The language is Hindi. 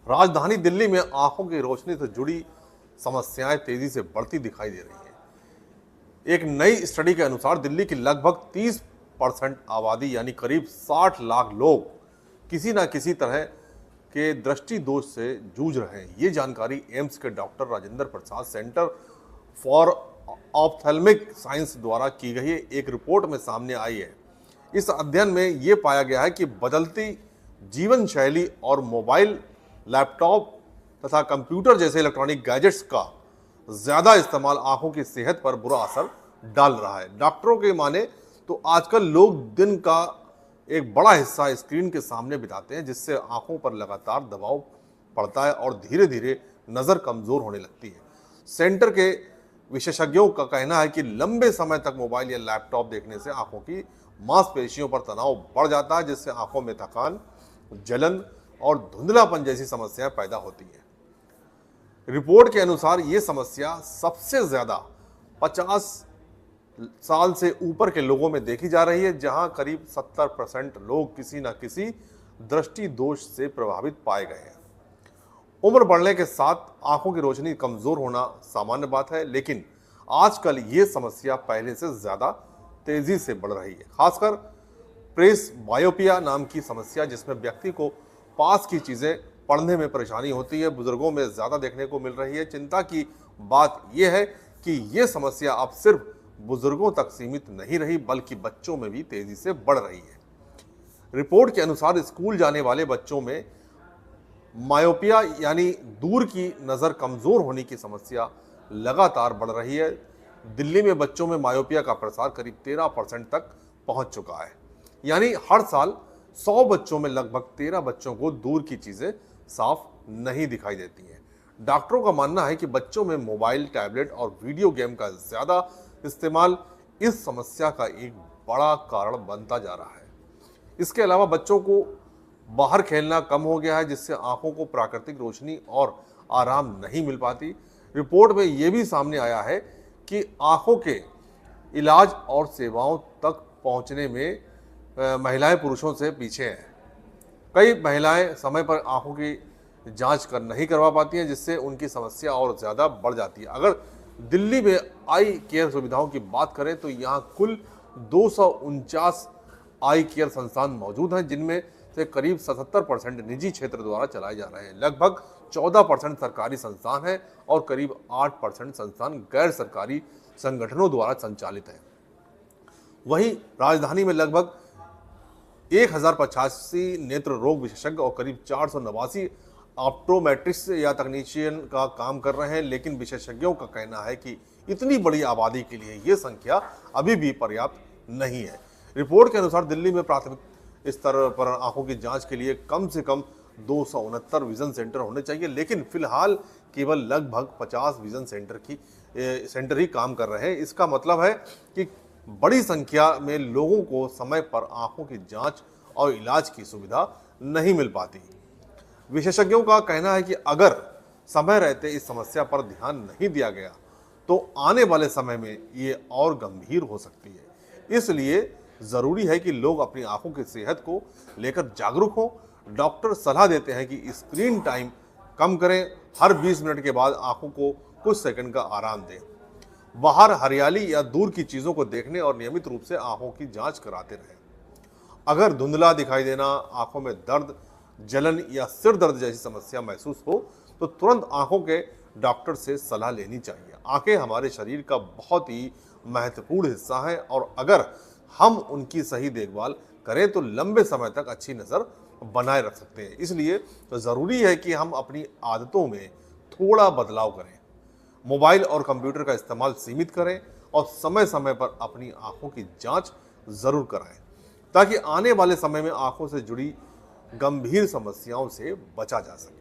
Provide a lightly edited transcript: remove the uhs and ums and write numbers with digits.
राजधानी दिल्ली में आंखों की रोशनी से जुड़ी समस्याएं तेजी से बढ़ती दिखाई दे रही हैं। एक नई स्टडी के अनुसार दिल्ली की लगभग 30% आबादी यानी करीब 60 लाख लोग किसी न किसी तरह के दृष्टि दोष से जूझ रहे हैं। ये जानकारी एम्स के doctor Rajendra Prasad centre for ophthalmic science द्वारा की गई एक रिपोर्ट में सामने आई है। इस अध्ययन में ये पाया गया है कि बदलती जीवन शैली और मोबाइल, लैपटॉप तथा कंप्यूटर जैसे इलेक्ट्रॉनिक गैजेट्स का ज्यादा इस्तेमाल आंखों की सेहत पर बुरा असर डाल रहा है। डॉक्टरों के माने तो आजकल लोग दिन का एक बड़ा हिस्सा स्क्रीन के सामने बिताते हैं, जिससे आंखों पर लगातार दबाव पड़ता है और धीरे धीरे नजर कमजोर होने लगती है। सेंटर के विशेषज्ञों का कहना है कि लंबे समय तक मोबाइल या लैपटॉप देखने से आंखों की मांसपेशियों पर तनाव बढ़ जाता है, जिससे आंखों में थकान, जलन और धुंधलापन जैसी समस्याएं पैदा होती हैं। रिपोर्ट के अनुसार ये समस्या सबसे ज्यादा 50 साल से ऊपर के लोगों में देखी जा रही है, जहां करीब 70% लोग किसी न किसी दृष्टि दोष से प्रभावित पाए गए हैं। उम्र बढ़ने के साथ आंखों की रोशनी कमजोर होना सामान्य बात है, लेकिन आजकल ये समस्या पहले से ज्यादा तेजी से बढ़ रही है। खासकर प्रेस बायोपिया नाम की समस्या, जिसमें व्यक्ति को पास की चीजें पढ़ने में परेशानी होती है, बुजुर्गों में ज्यादा देखने को मिल रही है। चिंता की बात यह है कि यह समस्या अब सिर्फ बुजुर्गों तक सीमित नहीं रही, बल्कि बच्चों में भी तेजी से बढ़ रही है। रिपोर्ट के अनुसार स्कूल जाने वाले बच्चों में मायोपिया यानी दूर की नजर कमजोर होने की समस्या लगातार बढ़ रही है। दिल्ली में बच्चों में मायोपिया का प्रसार करीब 13% तक पहुंच चुका है, यानी हर साल 100 बच्चों में लगभग 13 बच्चों को दूर की चीजें साफ नहीं दिखाई देती हैं। डॉक्टरों का मानना है कि बच्चों में मोबाइल, टैबलेट और वीडियो गेम का ज्यादा इस्तेमाल इस समस्या का एक बड़ा कारण बनता जा रहा है। इसके अलावा बच्चों को बाहर खेलना कम हो गया है, जिससे आंखों को प्राकृतिक रोशनी और आराम नहीं मिल पाती। रिपोर्ट में यह भी सामने आया है कि आंखों के इलाज और सेवाओं तक पहुंचने में महिलाएं पुरुषों से पीछे हैं। कई महिलाएं समय पर आंखों की जांच नहीं करवा पाती हैं, जिससे उनकी समस्या और ज़्यादा बढ़ जाती है। अगर दिल्ली में आई केयर सुविधाओं की बात करें तो यहाँ कुल 249 आई केयर संस्थान मौजूद हैं, जिनमें से करीब 77% निजी क्षेत्र द्वारा चलाए जा रहे हैं। लगभग 14% सरकारी संस्थान हैं और करीब 8% संस्थान गैर सरकारी संगठनों द्वारा संचालित हैं। वहीं राजधानी में लगभग 1085 नेत्र रोग विशेषज्ञ और करीब 489 ऑप्टोमेट्रिस्ट या तकनीशियन का काम कर रहे हैं, लेकिन विशेषज्ञों का कहना है कि इतनी बड़ी आबादी के लिए ये संख्या अभी भी पर्याप्त नहीं है। रिपोर्ट के अनुसार दिल्ली में प्राथमिक स्तर पर आंखों की जांच के लिए कम से कम 269 विजन सेंटर होने चाहिए, लेकिन फिलहाल केवल लगभग 50 विजन सेंटर ही काम कर रहे हैं। इसका मतलब है कि बड़ी संख्या में लोगों को समय पर आंखों की जांच और इलाज की सुविधा नहीं मिल पाती। विशेषज्ञों का कहना है कि अगर समय रहते इस समस्या पर ध्यान नहीं दिया गया तो आने वाले समय में ये और गंभीर हो सकती है। इसलिए जरूरी है कि लोग अपनी आंखों की सेहत को लेकर जागरूक हों। डॉक्टर सलाह देते हैं कि स्क्रीन टाइम कम करें, हर 20 मिनट के बाद आंखों को कुछ सेकंड का आराम दें, बाहर हरियाली या दूर की चीजों को देखने और नियमित रूप से आंखों की जांच कराते रहें। अगर धुंधला दिखाई देना, आंखों में दर्द, जलन या सिर दर्द जैसी समस्या महसूस हो तो तुरंत आंखों के डॉक्टर से सलाह लेनी चाहिए। आंखें हमारे शरीर का बहुत ही महत्वपूर्ण हिस्सा है और अगर हम उनकी सही देखभाल करें तो लंबे समय तक अच्छी नजर बनाए रख सकते हैं। इसलिए तो जरूरी है कि हम अपनी आदतों में थोड़ा बदलाव करें, मोबाइल और कंप्यूटर का इस्तेमाल सीमित करें और समय समय पर अपनी आंखों की जांच जरूर कराएं, ताकि आने वाले समय में आंखों से जुड़ी गंभीर समस्याओं से बचा जा सके।